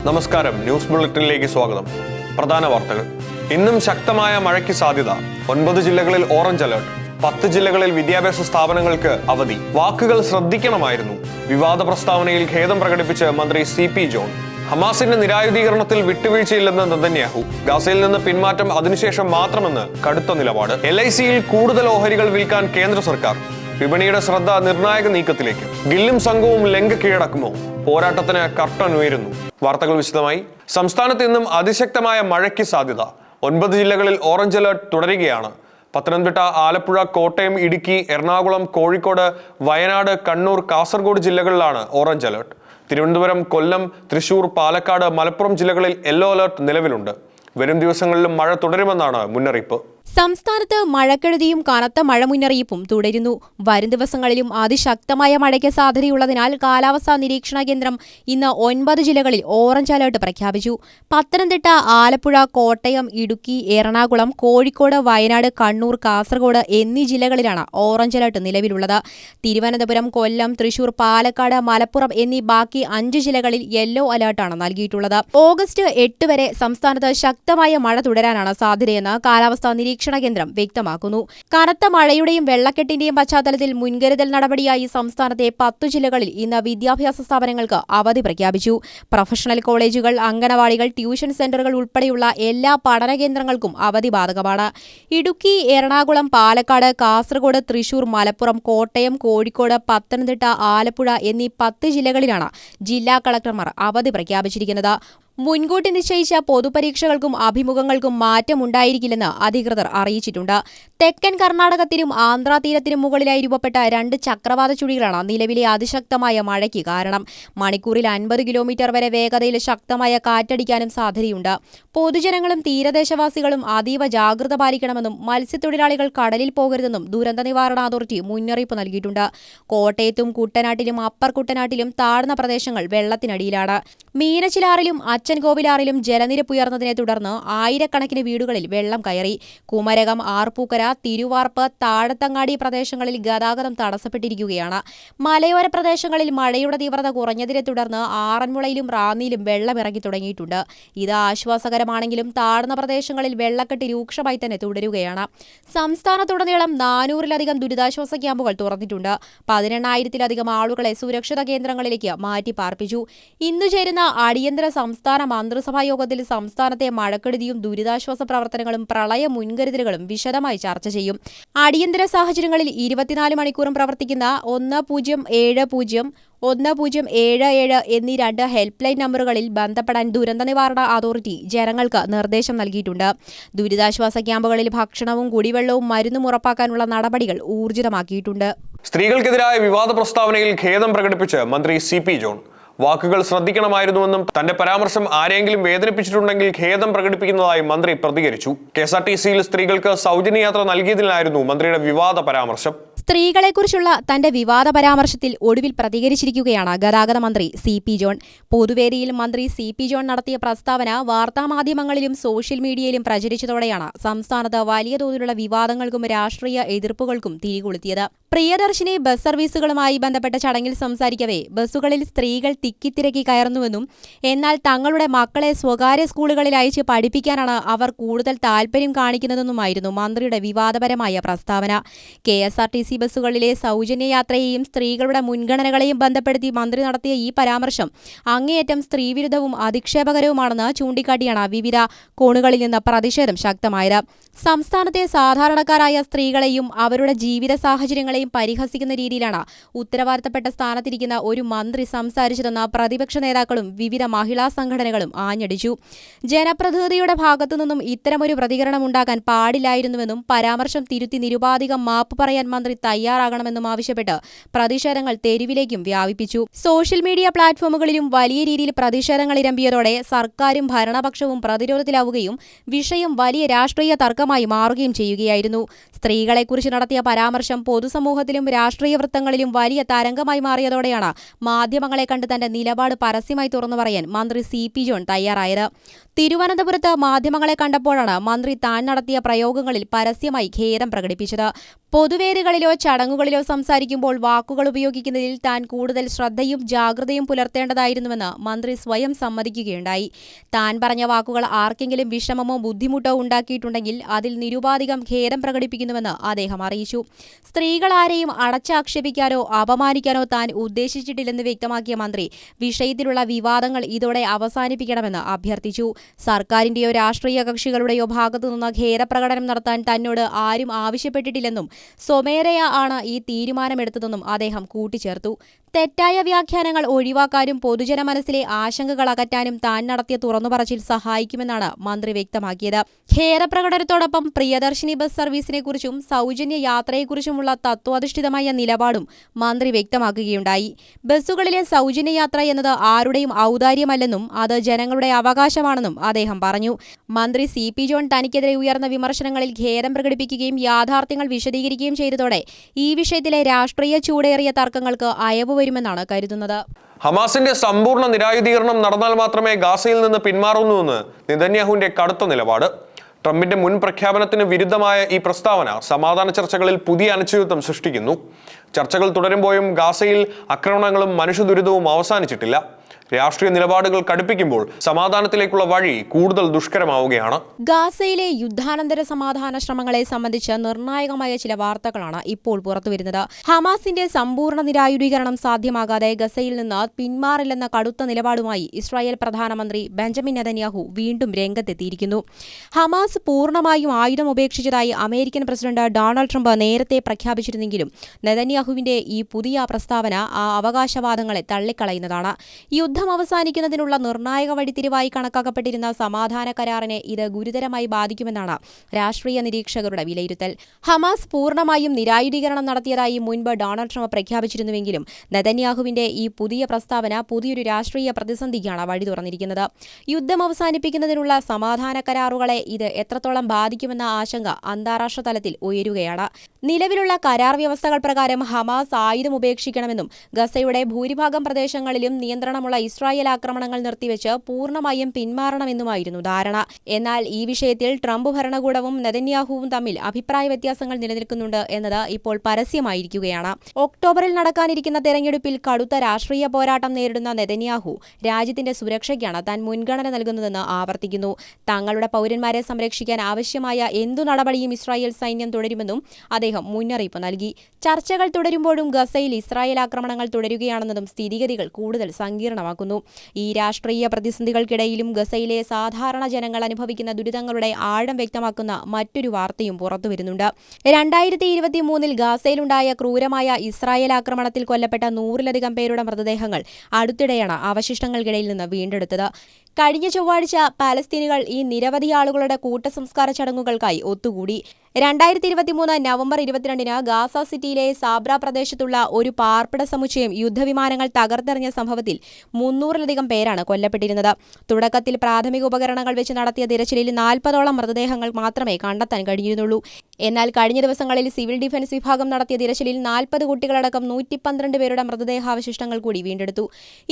നമസ്കാരം, ന്യൂസ് ബുള്ളറ്റിനിലേക്ക് സ്വാഗതം. പ്രധാന വാർത്തകൾ. ഇന്നും ശക്തമായ മഴയ്ക്ക് സാധ്യത. 9 ജില്ലകളിൽ ഓറഞ്ച് അലർട്ട്. 10 ജില്ലകളിൽ വിദ്യാഭ്യാസ സ്ഥാപനങ്ങൾക്ക് അവധി. വാക്കുകൾ ശ്രദ്ധിക്കണമായിരുന്നു. വിവാദ പ്രസ്താവനയിൽ ഖേദം പ്രകടിപ്പിച്ച് മന്ത്രി CP ജോൺ. ഹമാസിന്റെ നിരായുധീകരണത്തിൽ വിട്ടുവീഴ്ചയില്ലെന്ന് നെതന്യാഹു. ഗാസയിൽ നിന്ന് പിന്മാറ്റം അതിനുശേഷം മാത്രമെന്ന് കടുത്ത നിലപാട്. LICയിൽ കൂടുതൽ ഓഹരികൾ വിൽക്കാൻ കേന്ദ്ര സർക്കാർ. വിപണിയുടെ ശ്രദ്ധ നിർണായക നീക്കത്തിലേക്ക്. ഗില്ലും സംഘവും ലങ്ക കീഴടക്കുമോ? പോരാട്ടത്തിന് കർട്ടൻ ഉയരുന്നു. വാർത്തകൾ വിശദമായി. സംസ്ഥാനത്ത് ഇന്നും അതിശക്തമായ മഴയ്ക്ക് സാധ്യത. 9 ജില്ലകളിൽ ഓറഞ്ച് അലർട്ട് തുടരുകയാണ്. പത്തനംതിട്ട, ആലപ്പുഴ, കോട്ടയം, ഇടുക്കി, എറണാകുളം, കോഴിക്കോട്, വയനാട്, കണ്ണൂർ, കാസർഗോഡ് ജില്ലകളിലാണ് ഓറഞ്ച് അലർട്ട്. തിരുവനന്തപുരം, കൊല്ലം, തൃശൂർ, പാലക്കാട്, മലപ്പുറം ജില്ലകളിൽ യെല്ലോ അലർട്ട് നിലവിലുണ്ട്. വരും ദിവസങ്ങളിലും മഴ തുടരുമെന്നാണ് മുന്നറിയിപ്പ്. സംസ്ഥാനത്ത് മഴക്കെടുതിയും കനത്ത മഴ മുന്നറിയിപ്പും തുടരുന്നു. വരും ദിവസങ്ങളിലും അതിശക്തമായ മഴയ്ക്ക് സാധ്യതയുള്ളതിനാൽ കാലാവസ്ഥാ നിരീക്ഷണ കേന്ദ്രം ഇന്ന് 9 ജില്ലകളിൽ ഓറഞ്ച് അലർട്ട് പ്രഖ്യാപിച്ചു. പത്തനംതിട്ട, ആലപ്പുഴ, കോട്ടയം, ഇടുക്കി, എറണാകുളം, കോഴിക്കോട്, വയനാട്, കണ്ണൂർ, കാസർഗോഡ് എന്നീ ജില്ലകളിലാണ് ഓറഞ്ച് അലർട്ട് നിലവിലുള്ളത്. തിരുവനന്തപുരം, കൊല്ലം, തൃശൂർ, പാലക്കാട്, മലപ്പുറം എന്നീ ബാക്കി 5 ജില്ലകളിൽ യെല്ലോ അലർട്ടാണ് നൽകിയിട്ടുള്ളത്. ഓഗസ്റ്റ് 8 വരെ സംസ്ഥാനത്ത് ശക്തമായ മഴ തുടരാനാണ് സാധ്യതയെന്ന് കാലാവസ്ഥാ നിരീക്ഷണ കേന്ദ്രം വ്യക്തമാക്കുന്നു. കനത്ത മഴയുടെയും വെള്ളക്കെട്ടിന്റെയും പശ്ചാത്തലത്തിൽ മുൻകരുതൽ നടപടിയായി സംസ്ഥാനത്തെ 10 ജില്ലകളിൽ ഇന്ന് വിദ്യാഭ്യാസ സ്ഥാപനങ്ങൾക്ക് അവധി പ്രഖ്യാപിച്ചു. പ്രൊഫഷണൽ കോളേജുകൾ, അംഗനവാടികൾ, ട്യൂഷൻ സെന്ററുകൾ ഉൾപ്പെടെയുള്ള എല്ലാ പഠന കേന്ദ്രങ്ങൾക്കും അവധി ബാധകമാണ്. ഇടുക്കി, എറണാകുളം, പാലക്കാട്, കാസർഗോഡ്, തൃശൂർ, മലപ്പുറം, കോട്ടയം, കോഴിക്കോട്, പത്തനംതിട്ട, ആലപ്പുഴ എന്നീ 10 ജില്ലകളിലാണ് ജില്ലാ കളക്ടർമാർ അവധി പ്രഖ്യാപിച്ചിരിക്കുന്നത്. മുൻകൂട്ടി നിശ്ചയിച്ച പൊതുപരീക്ഷകൾക്കും അഭിമുഖങ്ങൾക്കും മാറ്റമുണ്ടായിരിക്കില്ലെന്ന് അധികൃതർ അറിയിച്ചിട്ടുണ്ട്. തെക്കൻ കർണാടകത്തിനും ആന്ധ്രാ തീരത്തിനും മുകളിലായി രൂപപ്പെട്ട 2 ചക്രവാത ചുഴികളാണ് നിലവിലെ അതിശക്തമായ മഴയ്ക്ക് കാരണം. മണിക്കൂറിൽ 50 കിലോമീറ്റർ വരെ വേഗതയിൽ ശക്തമായ കാറ്റടിക്കാനും സാധ്യതയുണ്ട്. പൊതുജനങ്ങളും തീരദേശവാസികളും അതീവ ജാഗ്രത പാലിക്കണമെന്നും മത്സ്യത്തൊഴിലാളികൾ കടലിൽ പോകരുതെന്നും ദുരന്ത നിവാരണ അതോറിറ്റി മുന്നറിയിപ്പ് നൽകിയിട്ടുണ്ട്. കോട്ടയത്തും കുട്ടനാട്ടിലും അപ്പർ കുട്ടനാട്ടിലും താഴ്ന്ന പ്രദേശങ്ങൾ വെള്ളത്തിനടിയിലാണ്. മീനച്ചിലാറിലും അച്ചൻകോവിലാറിലും ജലനിരപ്പ് ഉയർന്നതിനെ തുടർന്ന് ആയിരക്കണക്കിന് വീടുകളിൽ വെള്ളം കയറി. കുമരകം, ആർപ്പൂക്കര, തിരുവാർപ്പ്, താഴത്തങ്ങാടി പ്രദേശങ്ങളിൽ ഗതാഗതം തടസ്സപ്പെട്ടിരിക്കുകയാണ്. മലയോര പ്രദേശങ്ങളിൽ മഴയുടെ തീവ്രത കുറഞ്ഞതിനെ തുടർന്ന് ആറന്മുളയിലും റാന്നിയിലും വെള്ളം ഇറങ്ങി തുടങ്ങിയിട്ടുണ്ട്. ഇത് ആശ്വാസകരമാണെങ്കിലും താഴ്ന്ന പ്രദേശങ്ങളിൽ വെള്ളക്കെട്ട് രൂക്ഷമായി തന്നെ തുടരുകയാണ്. സംസ്ഥാനത്തുടനീളം 400-ലധികം ദുരിതാശ്വാസ ക്യാമ്പുകൾ തുറന്നിട്ടുണ്ട്. 18,000-ലധികം ആളുകളെ സുരക്ഷിത കേന്ദ്രങ്ങളിലേക്ക് മാറ്റി പാർപ്പിച്ചു. ഇന്നു ചേരുന്ന അടിയന്തര സംസ്ഥാന മന്ത്രിസഭാ യോഗത്തിൽ സംസ്ഥാനത്തെ മഴക്കെടുതിയും ദുരിതാശ്വാസ പ്രവർത്തനങ്ങളും പ്രളയ മുൻകരുതലുകളും വിശദമായി ചർച്ച ചെയ്യും. അടിയന്തര സാഹചര്യങ്ങളിൽ 24 മണിക്കൂറും പ്രവർത്തിക്കുന്ന 1070, 1077 എന്നീ 2 ഹെൽപ്പ് ലൈൻ നമ്പറുകളിൽ ബന്ധപ്പെടാൻ ദുരന്ത നിവാരണ അതോറിറ്റി ജനങ്ങൾക്ക് നിർദ്ദേശം നൽകിയിട്ടുണ്ട്. ദുരിതാശ്വാസ ക്യാമ്പുകളിൽ ഭക്ഷണവും കുടിവെള്ളവും മരുന്നും ഉറപ്പാക്കാനുള്ള നടപടികൾ ഊർജിതമാക്കിയിട്ടുണ്ട്. സ്ത്രീകൾക്കെതിരായ വിവാദ പ്രസ്താവനയിൽ ഖേദം പ്രകടിപ്പിച്ച് മന്ത്രി CP ജോൺ. വാക്കുകൾ ശ്രദ്ധിക്കണമായിരുന്നുവെന്നും തന്റെ പരാമർശം ആരെങ്കിലും വേദനിപ്പിച്ചിട്ടുണ്ടെങ്കിൽ ഖേദം പ്രകടിപ്പിക്കുന്നതായി മന്ത്രി പ്രതികരിച്ചു. KSRTCയിൽ സ്ത്രീകൾക്ക് സൗജന്യ യാത്ര നൽകിയതിനായിരുന്നു മന്ത്രിയുടെ വിവാദ പരാമർശം. സ്ത്രീകളെക്കുറിച്ചുള്ള തന്റെ വിവാദ പരാമർശത്തിൽ ഒടുവിൽ പ്രതികരിച്ചിരിക്കുകയാണ് ഗതാഗത മന്ത്രി CP ജോൺ. പൊതുവേദിയിൽ മന്ത്രി CP ജോൺ നടത്തിയ പ്രസ്താവന വാർത്താമാധ്യമങ്ങളിലും സോഷ്യൽ മീഡിയയിലും പ്രചരിച്ചതോടെയാണ് സംസ്ഥാനത്ത് വലിയ തോതിലുള്ള വിവാദങ്ങൾക്കും രാഷ്ട്രീയ എതിർപ്പുകൾക്കും തിരികൊളുത്തിയത്. പ്രിയദർശിനി ബസ് സർവീസുകളുമായി ബന്ധപ്പെട്ട ചടങ്ങിൽ സംസാരിക്കവേ ബസ്സുകളിൽ സ്ത്രീകൾ തിക്കിത്തിരക്കി കയറുന്നുവെന്നും എന്നാൽ തങ്ങളുടെ മക്കളെ സ്വകാര്യ സ്കൂളുകളിൽ അയച്ച് പഠിപ്പിക്കാനാണ് അവർ കൂടുതൽ താൽപര്യം കാണിക്കുന്നതെന്നുമായിരുന്നു മന്ത്രിയുടെ വിവാദപരമായ പ്രസ്താവന. KSRTC ബസ്സുകളിലെ സൗജന്യ യാത്രയെയും സ്ത്രീകളുടെ മുൻഗണനകളെയും ബന്ധപ്പെടുത്തി മന്ത്രി നടത്തിയ ഈ പരാമർശം അങ്ങേയറ്റം സ്ത്രീവിരുദ്ധവും അധിക്ഷേപകരവുമാണെന്ന് ചൂണ്ടിക്കാട്ടിയാണ് വിവിധ കോണുകളിൽ നിന്ന് പ്രതിഷേധം ശക്തമായത്. സംസ്ഥാനത്തെ സാധാരണക്കാരായ സ്ത്രീകളെയും അവരുടെ ജീവിത സാഹചര്യങ്ങളെയും പരിഹസിക്കുന്ന രീതിയിലാണ് ഉത്തരവാദിത്തപ്പെട്ട സ്ഥാനത്തിരിക്കുന്ന ഒരു മന്ത്രി സംസാരിച്ചതെന്ന് പ്രതിപക്ഷ നേതാക്കളും വിവിധ മഹിളാ സംഘടനകളും ആഞ്ഞടിച്ചു. ജനപ്രതിനിധിയുടെ ഭാഗത്തുനിന്നും ഇത്തരമൊരു പ്രതികരണം ഉണ്ടാകാൻ പാടില്ലായിരുന്നുവെന്നും പരാമർശം തിരുത്തി നിരുപാധികം മാപ്പ് പറയാൻ മന്ത്രി തയ്യാറാകണമെന്നും ആവശ്യപ്പെട്ട് പ്രതിഷേധങ്ങൾ തെരുവിലേക്കും വ്യാപിപ്പിച്ചു. സോഷ്യൽ മീഡിയ പ്ലാറ്റ്ഫോമുകളിലും വലിയ രീതിയിൽ പ്രതിഷേധങ്ങൾ ഇരമ്പിയതോടെ സർക്കാരും ഭരണപക്ഷവും പ്രതിരോധത്തിലാവുകയും വിഷയം വലിയ രാഷ്ട്രീയ തർക്കമായി മാറുകയും ചെയ്യുകയായിരുന്നു. സ്ത്രീകളെക്കുറിച്ച് നടത്തിയ പരാമർശം പൊതുസമൂഹത്തിലും രാഷ്ട്രീയ വൃത്തങ്ങളിലും വലിയ തരംഗമായി മാറിയതോടെയാണ് മാധ്യമങ്ങളെ കണ്ട് തന്റെ നിലപാട് പരസ്യമായി തുറന്നു പറയാൻ മന്ത്രി CP ജോൺ തയ്യാറായത്. തിരുവനന്തപുരത്ത് മാധ്യമങ്ങളെ കണ്ടപ്പോഴാണ് മന്ത്രി താൻ നടത്തിയ പ്രയോഗങ്ങളിൽ പരസ്യമായി ഖേദം പ്രകടിപ്പിച്ചത്. പൊതുവേദികളിലോ ചടങ്ങുകളിലോ സംസാരിക്കുമ്പോൾ വാക്കുകൾ ഉപയോഗിക്കുന്നതിൽ താൻ കൂടുതൽ ശ്രദ്ധയും ജാഗ്രതയും പുലർത്തേണ്ടതായിരുന്നുവെന്ന് മന്ത്രി സ്വയം സമ്മതിക്കുകയുണ്ടായി. താൻ പറഞ്ഞ വാക്കുകൾ ആർക്കെങ്കിലും വിഷമമോ ബുദ്ധിമുട്ടോ ഉണ്ടാക്കിയിട്ടുണ്ടെങ്കിൽ അതിൽ നിരുപാധികം ഖേദം പ്രകടിപ്പിക്കുന്നുവെന്ന് അദ്ദേഹം അറിയിച്ചു. സ്ത്രീകൾ ആരെയും അടച്ചാക്ഷേപിക്കാനോ അപമാനിക്കാനോ താൻ ഉദ്ദേശിച്ചിട്ടില്ലെന്ന് വ്യക്തമാക്കിയ മന്ത്രി വിഷയത്തിലുള്ള വിവാദങ്ങൾ ഇതോടെ അവസാനിപ്പിക്കണമെന്ന് അഭ്യർത്ഥിച്ചു. സർക്കാരിന്റെയോ രാഷ്ട്രീയ കക്ഷികളുടെയോ ഭാഗത്തുനിന്ന് ഖേദപ്രകടനം നടത്താൻ തന്നോട് ആരും ആവശ്യപ്പെട്ടിട്ടില്ലെന്നും സ്വമേധയാ ആണ് ഈ തീരുമാനമെടുത്തതെന്നും അദ്ദേഹം കൂട്ടിച്ചേർത്തു. തെറ്റായ വ്യാഖ്യാനങ്ങൾ ഒഴിവാക്കാനും പൊതുജന മനസ്സിലെ ആശങ്കകൾ അകറ്റാനും താൻ നടത്തിയ തുറന്നുപറച്ചിൽ സഹായിക്കുമെന്നാണ് മന്ത്രി വ്യക്തമാക്കിയത്. ഖേദപ്രകടനത്തോടൊപ്പം പ്രിയദർശിനി ബസ് സർവീസിനെക്കുറിച്ചും സൗജന്യ യാത്രയെക്കുറിച്ചുമുള്ള തത്വാധിഷ്ഠിതമായ നിലപാടും മന്ത്രി വ്യക്തമാക്കുകയുണ്ടായി. ബസ്സുകളിലെ സൗജന്യ യാത്ര എന്നത് ആരുടെയും ഔദാര്യമല്ലെന്നും അത് ജനങ്ങളുടെ അവകാശമാണെന്നും അദ്ദേഹം പറഞ്ഞു. മന്ത്രി CP ജോൺ തനിക്കെതിരെ ഉയർന്ന വിമർശനങ്ങളിൽ ഖേദം പ്രകടിപ്പിക്കുകയും യാഥാർത്ഥ്യങ്ങൾ വിശദീകരിക്കുകയും ചെയ്തതോടെ ഈ വിഷയത്തിലെ രാഷ്ട്രീയ ചൂടേറിയ തർക്കങ്ങൾക്ക് അയവ് വരുമെന്നാണ് കരുതുന്നത്. ഹമാസിന്റെ സമ്പൂർണ്ണ നിരായുധീകരണം നടന്നാൽ മാത്രമേ ഗാസയിൽ നിന്ന് പിന്മാറുന്നുവെന്ന് നെതന്യാഹുവിന്റെ കടുത്ത നിലപാട്. ട്രംപിന്റെ മുൻ പ്രഖ്യാപനത്തിന് വിരുദ്ധമായ ഈ പ്രസ്താവന സമാധാന ചർച്ചകളിൽ പുതിയ അനിശ്ചിതത്വം സൃഷ്ടിക്കുന്നു. ചർച്ചകൾ തുടരുമ്പോഴും ഗാസയിൽ ആക്രമണങ്ങളും മനുഷ്യദുരിതവും അവസാനിച്ചിട്ടില്ല. രാഷ്ട്രീയ നിലപാടുകൾ കടുപ്പിക്കുമ്പോൾ സമാധാനത്തിലേക്കുള്ള വഴി കൂടുതൽ ദുഷ്കരമാവുകയാണ്. ഗാസയിലെ യുദ്ധാനന്തര സമാധാന ശ്രമങ്ങളെ സംബന്ധിച്ച് നിർണായകമായ ചില വാർത്തകളാണ് ഇപ്പോൾ പുറത്തുവരുന്നത്. ഹമാസിന്റെ സമ്പൂർണ്ണ നിരായുധീകരണം സാധ്യമാകാതെ ഗസയിൽ നിന്ന് പിന്മാറില്ലെന്ന കടുത്ത നിലപാടുമായി ഇസ്രായേൽ പ്രധാനമന്ത്രി ബെഞ്ചമിൻ നെതന്യാഹു വീണ്ടും രംഗത്തെത്തിയിരിക്കുന്നു. ഹമാസ് പൂർണ്ണമായും ആയുധം ഉപേക്ഷിച്ചതായി അമേരിക്കൻ പ്രസിഡന്റ് ഡൊണാൾഡ് ട്രംപ് നേരത്തെ പ്രഖ്യാപിച്ചിരുന്നെങ്കിലും നെതന്യാഹുവിന്റെ ഈ പുതിയ പ്രസ്താവന ആ അവകാശവാദങ്ങളെ തള്ളിക്കളയുന്നതാണ്. യുദ്ധം അവസാനിക്കുന്നതിനുള്ള നിർണായക വഴിത്തിരിവായി കണക്കാക്കപ്പെട്ടിരുന്ന സമാധാന കരാറിനെ ഇത് ഗുരുതരമായി ബാധിക്കുമെന്നാണ് രാഷ്ട്രീയ നിരീക്ഷകരുടെ വിലയിരുത്തൽ. ഹമാസ് പൂർണ്ണമായും നിരായുധീകരണം നടത്തിയതായി മുൻപ് ഡൊണാൾഡ് ട്രംപ് പ്രഖ്യാപിച്ചിരുന്നുവെങ്കിലും നെതന്യാഹുവിന്റെ ഈ പുതിയ പ്രസ്താവന പുതിയൊരു രാഷ്ട്രീയ പ്രതിസന്ധിക്കാണ് വഴി തുറന്നിരിക്കുന്നത്. യുദ്ധം അവസാനിപ്പിക്കുന്നതിനുള്ള സമാധാന കരാറുകളെ ഇത് എത്രത്തോളം ബാധിക്കുമെന്ന ആശങ്ക അന്താരാഷ്ട്ര തലത്തിൽ ഉയരുകയാണ്. നിലവിലുള്ള കരാർ വ്യവസ്ഥകൾ പ്രകാരം ഹമാസ് ആയുധം ഉപേക്ഷിക്കണമെന്നും ഗസയുടെ ഭൂരിഭാഗം പ്രദേശങ്ങളിലും നിയന്ത്രണമുള്ള ഇസ്രായേൽ ആക്രമണങ്ങൾ നിർത്തിവെച്ച് പൂർണ്ണമായും പിന്മാറണമെന്നുമായിരുന്നു ധാരണ. എന്നാൽ ഈ വിഷയത്തിൽ ട്രംപ് ഭരണകൂടവും നെതന്യാഹുവും തമ്മിൽ അഭിപ്രായ വ്യത്യാസങ്ങൾ നിലനിൽക്കുന്നുണ്ട് എന്നത് ഇപ്പോൾ പരസ്യമായിരിക്കുകയാണ്. ഒക്ടോബറിൽ നടക്കാനിരിക്കുന്ന തെരഞ്ഞെടുപ്പിൽ കടുത്ത രാഷ്ട്രീയ പോരാട്ടം നേരിടുന്ന നെതന്യാഹു രാജ്യത്തിന്റെ സുരക്ഷയ്ക്കാണ് താൻ മുൻഗണന നൽകുന്നതെന്ന് ആവർത്തിക്കുന്നു. തങ്ങളുടെ പൗരന്മാരെ സംരക്ഷിക്കാൻ ആവശ്യമായ എന്തു നടപടിയും ഇസ്രായേൽ സൈന്യം തുടരുമെന്നും അദ്ദേഹം മുന്നറിയിപ്പ് നൽകി. ചർച്ചകൾ തുടരുമ്പോഴും ഗസയിൽ ഇസ്രായേൽ ആക്രമണങ്ങൾ തുടരുകയാണെന്നതും സ്ഥിതിഗതികൾ കൂടുതൽ സങ്കീർണമാക്കുന്നു. ഈ രാഷ്ട്രീയ പ്രതിസന്ധികൾക്കിടയിലും ഗസയിലെ സാധാരണ ജനങ്ങൾ അനുഭവിക്കുന്ന ദുരിതങ്ങളുടെ ആഴം വ്യക്തമാക്കുന്ന മറ്റൊരു വാർത്തയും പുറത്തുവരുന്നുണ്ട്. 2023 ഗാസയിലുണ്ടായ ക്രൂരമായ ഇസ്രായേൽ ആക്രമണത്തിൽ കൊല്ലപ്പെട്ട 100-ലധികം പേരുടെ മൃതദേഹങ്ങൾ അടുത്തിടെയാണ് അവശിഷ്ടങ്ങൾക്കിടയിൽ നിന്ന് വീണ്ടെടുത്തത്. കഴിഞ്ഞ ചൊവ്വാഴ്ച പാലസ്തീനുകൾ ഈ നിരവധി ആളുകളുടെ കൂട്ടസംസ്കാര ചടങ്ങുകൾക്കായി ഒത്തുകൂടി. 2023 നവംബർ 22-ന് ഗാസ സിറ്റിയിലെ സാബ്ര പ്രദേശത്തുള്ള ഒരു പാർപ്പിട സമുച്ചയം യുദ്ധവിമാനങ്ങൾ തകർത്തെറിഞ്ഞ സംഭവത്തിൽ 300-ലധികം പേരാണ് കൊല്ലപ്പെട്ടിരുന്നത്. തുടക്കത്തിൽ പ്രാഥമിക ഉപകരണങ്ങൾ വെച്ച് നടത്തിയ തിരച്ചിലിൽ 40ഓളം മൃതദേഹങ്ങൾ മാത്രമേ കണ്ടെത്താൻ കഴിഞ്ഞിരുന്നുള്ളൂ. എന്നാൽ കഴിഞ്ഞ ദിവസങ്ങളിൽ സിവിൽ ഡിഫൻസ് വിഭാഗം നടത്തിയ തിരച്ചിലിൽ 40 കുട്ടികളടക്കം 112 പേരുടെ മൃതദേഹാവശിഷ്ടങ്ങൾ കൂടി വീണ്ടെടുത്തു.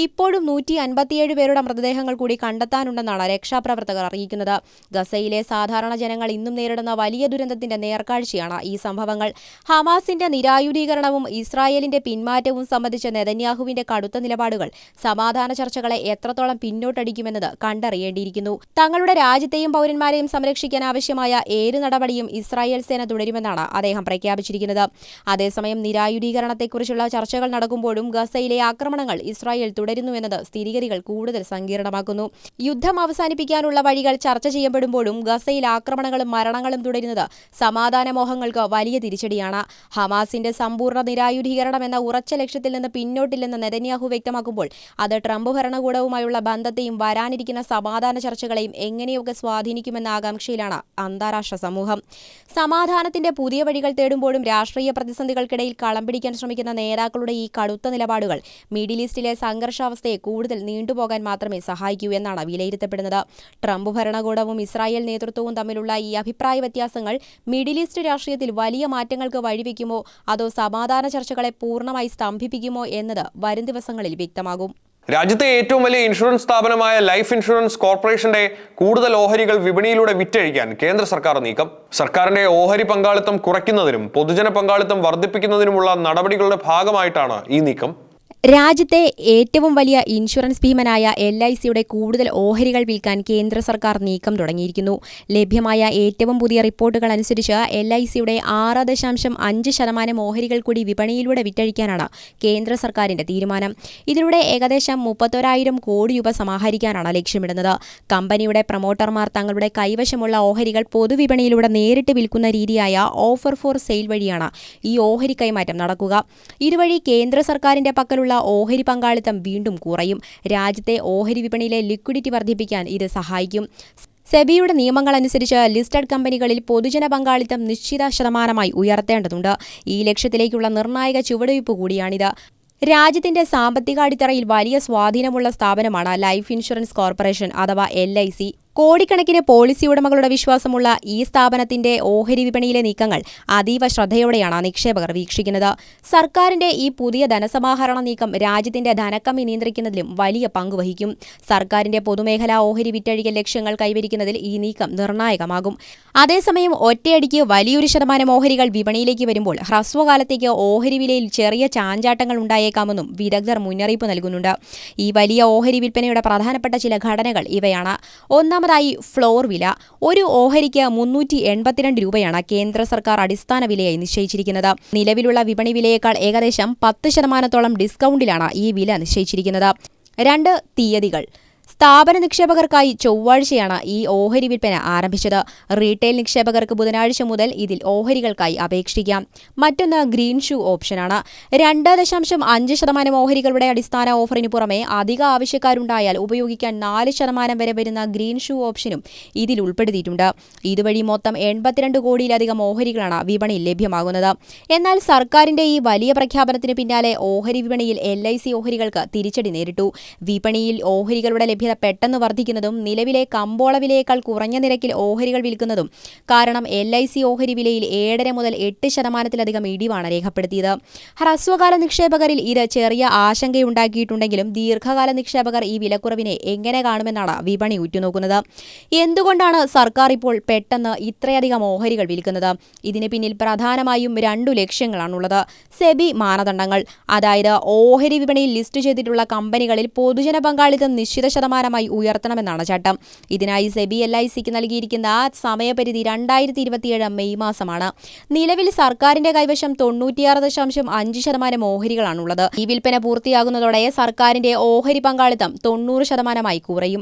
ഇപ്പോഴും 157 പേരുടെ മൃതദേഹങ്ങൾ കൂടി കണ്ടെത്താനുണ്ടെന്നാണ് രക്ഷാപ്രവർത്തകർ അറിയിക്കുന്നത്. ഗസയിലെ സാധാരണ ജനങ്ങൾ ഇന്നും നേരിടുന്ന വലിയ ദുരന്തത്തിന്റെ നേർക്കാഴ്ചയാണ് ഈ സംഭവങ്ങൾ. ഹമാസിന്റെ നിരായുധീകരണവും ഇസ്രായേലിന്റെ പിന്മാറ്റവും സംബന്ധിച്ച നെതന്യാഹുവിന്റെ കടുത്ത നിലപാടുകൾ സമാധാന ചർച്ചകളെ എത്രത്തോളം പിന്നോട്ടടിക്കുമെന്നത് കണ്ടറിയേണ്ടിയിരിക്കുന്നു. തങ്ങളുടെ രാജ്യത്തെയും പൗരന്മാരെയും സംരക്ഷിക്കാൻ ആവശ്യമായ ഏത് നടപടിയും ഇസ്രായേൽ സേന തുടരുമെന്നാണ് അദ്ദേഹം പ്രഖ്യാപിച്ചിരിക്കുന്നത്. അതേസമയം നിരായുധീകരണത്തെക്കുറിച്ചുള്ള ചർച്ചകൾ നടക്കുമ്പോഴും ഗസയിലെ ആക്രമണങ്ങൾ ഇസ്രായേൽ തുടരുന്നുവെന്നത് സ്ഥിതിഗതികൾ കൂടുതൽ സങ്കീർണമാക്കുന്നു. യുദ്ധം അവസാനിപ്പിക്കാനുള്ള വഴികൾ ചർച്ച ചെയ്യപ്പെടുമ്പോഴും ഗസയിൽ ആക്രമണങ്ങളും മരണങ്ങളും തുടരുന്നത് സമാധാന മോഹങ്ങൾക്ക് വലിയ തിരിച്ചടിയാണ്. ഹമാസിന്റെ സമ്പൂർണ്ണ നിരായുധീകരണം എന്ന ഉറച്ച ലക്ഷ്യത്തിൽ നിന്ന് പിന്നോട്ടില്ലെന്ന് നെതന്യാഹു വ്യക്തമാക്കുമ്പോൾ അത് ട്രംപ് ഭരണകൂടവുമായുള്ള ബന്ധത്തെയും വരാനിരിക്കുന്ന സമാധാന ചർച്ചകളെയും എങ്ങനെയൊക്കെ സ്വാധീനിക്കുമെന്ന ആകാംക്ഷയിലാണ് അന്താരാഷ്ട്ര സമൂഹം. സമാധാനത്തിന്റെ പുതിയ വഴികൾ തേടുമ്പോഴും രാഷ്ട്രീയ പ്രതിസന്ധികൾക്കിടയിൽ കളം പിടിക്കാൻ ശ്രമിക്കുന്ന നേതാക്കളുടെ ഈ കടുത്ത നിലപാടുകൾ മിഡിൽ ഈസ്റ്റിലെ സംഘർഷാവസ്ഥയെ കൂടുതൽ നീണ്ടുപോകാൻ മാത്രമേ സഹായിക്കൂ എന്നാണ് വിലയിരുത്തപ്പെടുന്നത്. ട്രംപ് ഭരണകൂടവും ഇസ്രായേൽ നേതൃത്വവും തമ്മിലുള്ള ഈ അഭിപ്രായ വ്യത്യാസങ്ങൾ മിഡിൽ ഈസ്റ്റ് രാഷ്ട്രീയത്തിൽ വലിയ മാറ്റങ്ങൾക്ക് വഴിവെക്കുമോ അതോ സമാധാന ചർച്ചകളെ പൂർണ്ണമായി സ്തംഭിപ്പിക്കുമോ എന്നത് വരും ദിവസങ്ങളിൽ വ്യക്തമാകും. രാജ്യത്തെ ഏറ്റവും വലിയ ഇൻഷുറൻസ് സ്ഥാപനമായ ലൈഫ് ഇൻഷുറൻസ് കോർപ്പറേഷന്റെ കൂടുതൽ ഓഹരികൾ വിപണിയിലൂടെ വിറ്റഴിക്കാൻ കേന്ദ്ര സർക്കാർ നീക്കം. സർക്കാരിന്റെ ഓഹരി പങ്കാളിത്തം കുറയ്ക്കുന്നതിനും പൊതുജന പങ്കാളിത്തം വർദ്ധിപ്പിക്കുന്നതിനുമുള്ള നടപടികളുടെ ഭാഗമായിട്ടാണ് ഈ നീക്കം. രാജ്യത്തെ ഏറ്റവും വലിയ ഇൻഷുറൻസ് ഭീമനായ LICയുടെ കൂടുതൽ ഓഹരികൾ വിൽക്കാൻ കേന്ദ്ര സർക്കാർ നീക്കം തുടങ്ങിയിരിക്കുന്നു. ലഭ്യമായ ഏറ്റവും പുതിയ റിപ്പോർട്ടുകൾ അനുസരിച്ച് LICയുടെ 6.5% ഓഹരികൾ കൂടി വിപണിയിലൂടെ വിറ്റഴിക്കാനാണ് കേന്ദ്ര സർക്കാരിന്റെ തീരുമാനം. ഇതിലൂടെ ഏകദേശം 31,000 കോടി രൂപ സമാഹരിക്കാനാണ് ലക്ഷ്യമിടുന്നത്. കമ്പനിയുടെ പ്രൊമോട്ടർമാർ തങ്ങളുടെ കൈവശമുള്ള ഓഹരികൾ പൊതുവിപണിയിലൂടെ നേരിട്ട് വിൽക്കുന്ന രീതിയായ ഓഫർ ഫോർ സെയിൽ വഴിയാണ് ഈ ഓഹരി കൈമാറ്റം നടക്കുക. ഇതുവഴി കേന്ദ്ര സർക്കാരിന്റെ പക്കലുള്ള ഓഹരി പങ്കാളിത്തം വീണ്ടും കുറയും. രാജ്യത്തെ ഓഹരി വിപണിയിലെ ലിക്വിഡിറ്റി വർദ്ധിപ്പിക്കാൻ ഇത് സഹായിക്കും. സെബിയുടെ നിയമങ്ങളനുസരിച്ച് ലിസ്റ്റഡ് കമ്പനികളിൽ പൊതുജന പങ്കാളിത്തം നിശ്ചിത ശതമാനമായി ഉയർത്തേണ്ടതുണ്ട്. ഈ ലക്ഷ്യത്തിലേക്കുള്ള നിർണായക ചുവടുവയ്പ് കൂടിയാണിത്. രാജ്യത്തിന്റെ സാമ്പത്തിക അടിത്തറയിൽ വലിയ സ്വാധീനമുള്ള സ്ഥാപനമാണ് ലൈഫ് ഇൻഷുറൻസ് കോർപ്പറേഷൻ അഥവാ LIC. കോടിക്കണക്കിന് പോളിസി ഉടമകളുടെ വിശ്വാസമുള്ള ഈ സ്ഥാപനത്തിന്റെ ഓഹരി വിപണിയിലെ നീക്കങ്ങൾ അതീവ ശ്രദ്ധയോടെയാണ് നിക്ഷേപകർ വീക്ഷിക്കുന്നത്. സർക്കാരിന്റെ ഈ പുതിയ ധനസമാഹരണ നീക്കം രാജ്യത്തിന്റെ ധനക്കമ്മി നിയന്ത്രിക്കുന്നതിലും വലിയ പങ്കുവഹിക്കും. സർക്കാരിന്റെ പൊതുമേഖലാ ഓഹരി വിറ്റഴിക്കൽ ലക്ഷ്യങ്ങൾ കൈവരിക്കുന്നതിൽ ഈ നീക്കം നിർണായകമാകും. അതേസമയം ഒറ്റയടിക്ക് വലിയൊരു ശതമാനം ഓഹരികൾ വിപണിയിലേക്ക് വരുമ്പോൾ ഹ്രസ്വകാലത്തേക്ക് ഓഹരി വിലയിൽ ചെറിയ ചാഞ്ചാട്ടങ്ങൾ ഉണ്ടായേക്കാമെന്നും വിദഗ്ധർ മുന്നറിയിപ്പ് നൽകുന്നുണ്ട്. ഈ വലിയ ഓഹരി വിൽപ്പനയുടെ പ്രധാനപ്പെട്ട ചില ഘടനകൾ ഇവയാണ്. ഒന്നാമതായി ഫ്ലോർ വില. ഒരു ഓഹരിക്ക് 382 രൂപയാണ് കേന്ദ്ര സർക്കാർ അടിസ്ഥാന വിലയായി നിശ്ചയിച്ചിരിക്കുന്നത്. നിലവിലുള്ള വിപണി വിലയേക്കാൾ ഏകദേശം 10% ഡിസ്കൗണ്ടിലാണ് ഈ വില നിശ്ചയിച്ചിരിക്കുന്നത്. 2 തീയതികൾ. സ്ഥാപന നിക്ഷേപകർക്കായി ചൊവ്വാഴ്ചയാണ് ഈ ഓഹരി വിൽപ്പന ആരംഭിച്ചത്. റീറ്റെയിൽ നിക്ഷേപകർക്ക് ബുധനാഴ്ച മുതൽ ഇതിൽ ഓഹരികൾക്കായി അപേക്ഷിക്കാം. മറ്റൊന്ന് ഗ്രീൻ ഷൂ ഓപ്ഷനാണ്. 2.5% ഓഹരികളുടെ അടിസ്ഥാന ഓഫറിന് പുറമെ അധിക ആവശ്യക്കാരുണ്ടായാൽ ഉപയോഗിക്കാൻ 4% വരെ വരുന്ന ഗ്രീൻ ഷൂ ഓപ്ഷനും ഇതിൽ ഉൾപ്പെടുത്തിയിട്ടുണ്ട്. ഇതുവഴി മൊത്തം 82 കോടിയിലധികം ഓഹരികളാണ് വിപണിയിൽ ലഭ്യമാകുന്നത്. എന്നാൽ സർക്കാരിന്റെ ഈ വലിയ പ്രഖ്യാപനത്തിന് പിന്നാലെ ഓഹരി വിപണിയിൽ LIC ഓഹരികൾക്ക് തിരിച്ചടി നേരിട്ടു. വിപണിയിൽ ഓഹരികളുടെ ലഭ്യത പെട്ടെന്ന് വർദ്ധിക്കുന്നതും നിലവിലെ കമ്പോള വിലയേക്കാൾ കുറഞ്ഞ നിരക്കിൽ ഓഹരികൾ വിൽക്കുന്നതും കാരണം LIC ഓഹരി വിലയിൽ 7.5 മുതൽ 8% ഇടിവാണ് രേഖപ്പെടുത്തിയത്. ഹ്രസ്വകാല നിക്ഷേപകരിൽ ഇത് ചെറിയ ആശങ്കയുണ്ടാക്കിയിട്ടുണ്ടെങ്കിലും ദീർഘകാല നിക്ഷേപകർ ഈ വിലക്കുറവിനെ എങ്ങനെ കാണുമെന്നാണ് വിപണി ഉറ്റുനോക്കുന്നത്. എന്തുകൊണ്ടാണ് സർക്കാർ ഇപ്പോൾ പെട്ടെന്ന് ഇത്രയധികം ഓഹരികൾ വിൽക്കുന്നത്? ഇതിന് പിന്നിൽ പ്രധാനമായും 2 ലക്ഷ്യങ്ങളാണുള്ളത്. സെബി മാനദണ്ഡങ്ങൾ, അതായത് ഓഹരി വിപണിയിൽ ലിസ്റ്റ് ചെയ്തിട്ടുള്ള കമ്പനികളിൽ പൊതുജന പങ്കാളിത്തം നിശ്ചിത ശതമാനമായി ഉയർത്തണമെന്നാണ് ചട്ടം. ഇതിനായി സെബി LICക്ക് നൽകിയിരിക്കുന്ന സമയപരിധി 2027 മെയ് മാസമാണ്. നിലവിൽ സർക്കാരിന്റെ കൈവശം 96.5% ഓഹരികളാണുള്ളത്. ഈ വിൽപ്പന പൂർത്തിയാകുന്നതോടെ സർക്കാരിന്റെ ഓഹരി പങ്കാളിത്തം 90% കുറയും.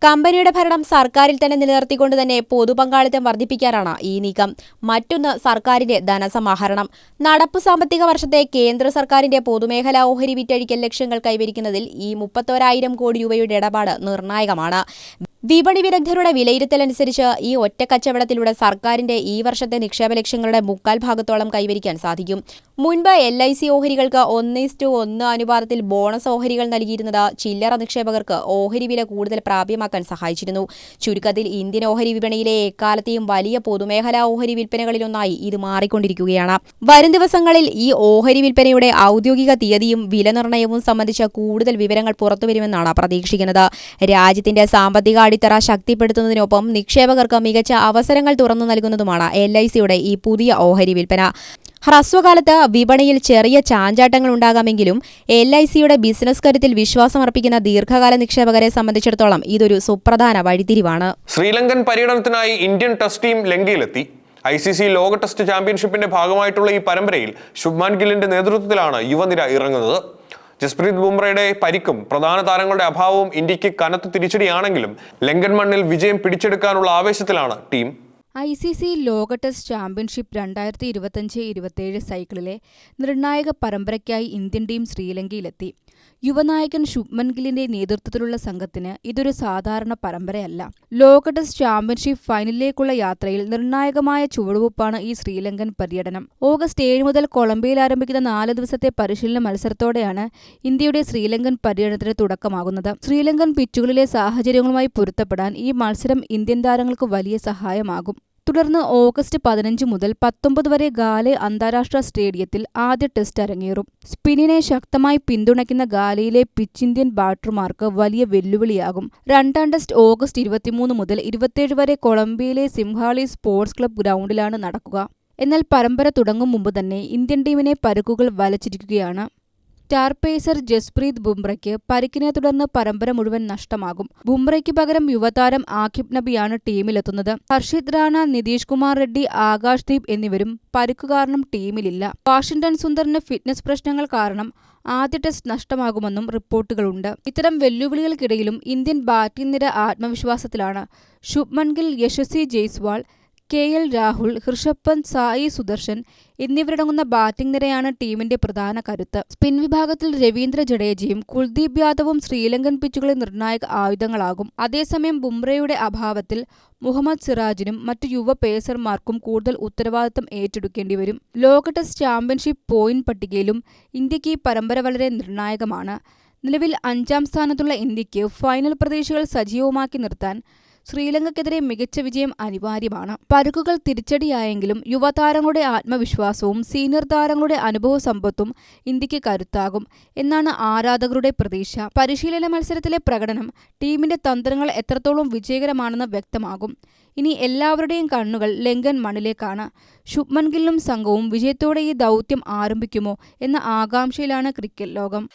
കമ്പനിയുടെ ഭരണം സർക്കാരിൽ തന്നെ നിലനിർത്തിക്കൊണ്ട് തന്നെ പൊതുപങ്കാളിത്തം വർദ്ധിപ്പിക്കാനാണ് ഈ നീക്കം. മറ്റൊന്ന് സർക്കാരിന്റെ ധനസമാഹരണം. നടപ്പു സാമ്പത്തിക വർഷത്തെ കേന്ദ്ര സർക്കാരിന്റെ പൊതുമേഖലാ ഓഹരി വിറ്റഴിക്കൽ ലക്ഷ്യങ്ങൾ കൈവരിക്കുന്നതിൽ ഈ 31,000 കോടി രൂപയുടെ ഇടപാട് നിർണായകമാണ്. വിപണി വിദഗ്ധരുടെ വിലയിരുത്തലനുസരിച്ച് ഈ ഒറ്റ കച്ചവടത്തിലൂടെ സർക്കാരിന്റെ ഈ വർഷത്തെ നിക്ഷേപ ലക്ഷ്യങ്ങളുടെ 3/4 കൈവരിക്കാൻ സാധിക്കും. മുൻപ് LIC ഓഹരികൾക്ക് 1:1 അനുപാതത്തിൽ ബോണസ് ഓഹരികൾ നൽകിയിരുന്നത് ചില്ലറ നിക്ഷേപകർക്ക് ഓഹരി വില കൂടുതൽ പ്രാപ്യമാക്കാൻ സഹായിച്ചിരുന്നു. ചുരുക്കത്തിൽ ഇന്ത്യൻ ഓഹരി വിപണിയിലെ എക്കാലത്തെയും വലിയ പൊതുമേഖലാ ഓഹരി വിൽപ്പനകളിലൊന്നായി ഇത് മാറിക്കൊണ്ടിരിക്കുകയാണ്. വരും ദിവസങ്ങളിൽ ഈ ഓഹരി വിൽപ്പനയുടെ ഔദ്യോഗിക തീയതിയും വിലനിർണ്ണയവും സംബന്ധിച്ച കൂടുതൽ വിവരങ്ങൾ പുറത്തുവരുമെന്നാണ് പ്രതീക്ഷിക്കുന്നത്. രാജ്യത്തിന്റെ സാമ്പത്തിക അടിത്തറ ശക്തിപ്പെടുത്തുന്നതിനൊപ്പം നിക്ഷേപകർക്ക് മികച്ച അവസരങ്ങൾ തുറന്നു നൽകുന്നതുമാണ് LICയുടെ ഈ പുതിയ ഓഹരി വിൽപ്പന. ഹ്രസ്വകാലത്ത് വിപണിയിൽ ചെറിയ ചാഞ്ചാട്ടങ്ങൾ ഉണ്ടാകാമെങ്കിലും LICയുടെ ബിസിനസ് കരുത്തിൽ വിശ്വാസമർപ്പിക്കുന്ന ദീർഘകാല നിക്ഷേപകരെ സംബന്ധിച്ചിടത്തോളം ഇതൊരു സുപ്രധാന വഴിത്തിരിവാണ്. ശ്രീലങ്കൻ പര്യടനത്തിനായി ഇന്ത്യൻ ടെസ്റ്റ് ടീം ലങ്കയിലെത്തി. ICC ലോക ടെസ്റ്റ് ചാമ്പ്യൻഷിപ്പിന്റെ ഭാഗമായിട്ടുള്ള ഈ പരമ്പരയിൽ ശുഭ്മാൻ ഗില്ലിന്റെ നേതൃത്വത്തിലാണ് യുവനിര ഇറങ്ങുന്നത്. ജസ്പ്രീത് ബുംറയുടെ പരിക്കും പ്രധാന താരങ്ങളുടെ അഭാവവും ഇന്ത്യക്ക് കനത്ത തിരിച്ചടിയാണെങ്കിലും ലങ്കൻ മണ്ണിൽ വിജയം പിടിച്ചെടുക്കാനുള്ള ആവേശത്തിലാണ് ടീം. ICC ലോക ടെസ്റ്റ് ചാമ്പ്യൻഷിപ്പ് 2025-27 സൈക്കിളിലെ നിർണായക പരമ്പരയ്ക്കായി ഇന്ത്യൻ ടീം ശ്രീലങ്കയിലെത്തി. യുവനായകൻ ശുഭ്മൻ ഗില്ലിന്റെ നേതൃത്വത്തിലുള്ള സംഘത്തിന് ഇതൊരു സാധാരണ പരമ്പരയല്ല. ലോക ടെസ്റ്റ് ചാമ്പ്യൻഷിപ്പ് ഫൈനലിലേക്കുള്ള യാത്രയിൽ നിർണായകമായ ചുവടുവെപ്പാണ് ഈ ശ്രീലങ്കൻ പര്യടനം. ഓഗസ്റ്റ് 7 മുതൽ കൊളംബിയയിൽ ആരംഭിക്കുന്ന 4 ദിവസത്തെ പരിശീലന മത്സരത്തോടെയാണ് ഇന്ത്യയുടെ ശ്രീലങ്കൻ പര്യടനത്തിന് തുടക്കമാകുന്നത്. ശ്രീലങ്കൻ പിച്ചുകളിലെ സാഹചര്യങ്ങളുമായി പൊരുത്തപ്പെടാൻ ഈ മത്സരം ഇന്ത്യൻ താരങ്ങൾക്ക് വലിയ സഹായമാകും. തുടർന്ന് ഓഗസ്റ്റ് 15 മുതൽ 19 വരെ ഗാലെ അന്താരാഷ്ട്ര സ്റ്റേഡിയത്തിൽ ആദ്യ ടെസ്റ്റ് അരങ്ങേറും. സ്പിന്നിനെ ശക്തമായി പിന്തുണയ്ക്കുന്ന ഗാലയിലെ പിച്ച് ഇന്ത്യൻ ബാറ്റർമാർക്ക് വലിയ വെല്ലുവിളിയാകും. രണ്ടാം ടെസ്റ്റ് ഓഗസ്റ്റ് 23 മുതൽ 27 വരെ കൊളംബിയയിലെ സിംഹാളി സ്പോർട്സ് ക്ലബ് ഗ്രൗണ്ടിലാണ് നടക്കുക. എന്നാൽ പരമ്പര തുടങ്ങും മുമ്പ് തന്നെ ഇന്ത്യൻ ടീമിനെ പരുക്കുകൾ വലച്ചിരിക്കുകയാണ്. സ്റ്റാർ പേസർ ജസ്പ്രീത് ബുംറയ്ക്ക് പരിക്കിനെ തുടർന്ന് പരമ്പര മുഴുവൻ നഷ്ടമാകും. ബുംറയ്ക്ക് പകരം യുവതാരം ആകിബ് നബിയാണ് ടീമിലെത്തുന്നത്. ഹർഷിത് റാണ, നിതീഷ് കുമാർ റെഡ്ഡി, ആകാശ് ദീപ് എന്നിവരും പരിക്കു കാരണം ടീമിലില്ല. വാഷിംഗ്ടൺ സുന്ദറിന് ഫിറ്റ്നസ് പ്രശ്നങ്ങൾ കാരണം ആദ്യ ടെസ്റ്റ് നഷ്ടമാകുമെന്നും റിപ്പോർട്ടുകളുണ്ട്. ഇത്തരം വെല്ലുവിളികൾക്കിടയിലും ഇന്ത്യൻ ബാറ്റിംഗ് നിര ആത്മവിശ്വാസത്തിലാണ്. ശുഭ്മൻ ഗിൽ, യശസ്വി ജയ്സ്വാൾ, KL രാഹുൽ, ഋഷഭ് പന്ത്, സായി സുദർശൻ എന്നിവരടങ്ങുന്ന ബാറ്റിംഗ് നിരയാണ് ടീമിന്റെ പ്രധാന കരുത്ത്. സ്പിൻ വിഭാഗത്തിൽ രവീന്ദ്ര ജഡേജയും കുൽദീപ് യാദവും ശ്രീലങ്കൻ പിച്ചുകളിൽ നിർണായക ആയുധങ്ങളാകും. അതേസമയം ബുംറയുടെ അഭാവത്തിൽ മുഹമ്മദ് സിറാജിനും മറ്റു യുവ പേസർമാർക്കും കൂടുതൽ ഉത്തരവാദിത്തം ഏറ്റെടുക്കേണ്ടി വരും. ലോക ടെസ്റ്റ് ചാമ്പ്യൻഷിപ്പ് പോയിന്റ് പട്ടികയിലും ഇന്ത്യക്ക് ഈ പരമ്പര വളരെ നിർണായകമാണ്. നിലവിൽ 5ാം സ്ഥാനത്തുള്ള ഇന്ത്യക്ക് ഫൈനൽ പ്രതീക്ഷകൾ സജീവമാക്കി നിർത്താൻ ശ്രീലങ്കയ്ക്കെതിരെ മികച്ച വിജയം അനിവാര്യമാണ്. പരുക്കുകൾ തിരിച്ചടിയായെങ്കിലും യുവതാരങ്ങളുടെ ആത്മവിശ്വാസവും സീനിയർ താരങ്ങളുടെ അനുഭവ സമ്പത്തും ഇന്ത്യക്ക് കരുത്താകും എന്നാണ് ആരാധകരുടെ പ്രതീക്ഷ. പരിശീലന മത്സരത്തിലെ പ്രകടനം ടീമിന്റെ തന്ത്രങ്ങൾ എത്രത്തോളം വിജയകരമാണെന്ന് വ്യക്തമാകും. ഇനി എല്ലാവരുടെയും കണ്ണുകൾ ലങ്കൻ മണ്ണിലേക്കാണ്. ശുഭ്മൻ ഗില്ലും സംഘവും വിജയത്തോടെ ഈ ദൗത്യം ആരംഭിക്കുമോ എന്ന ആകാംക്ഷയിലാണ് ക്രിക്കറ്റ് ലോകം.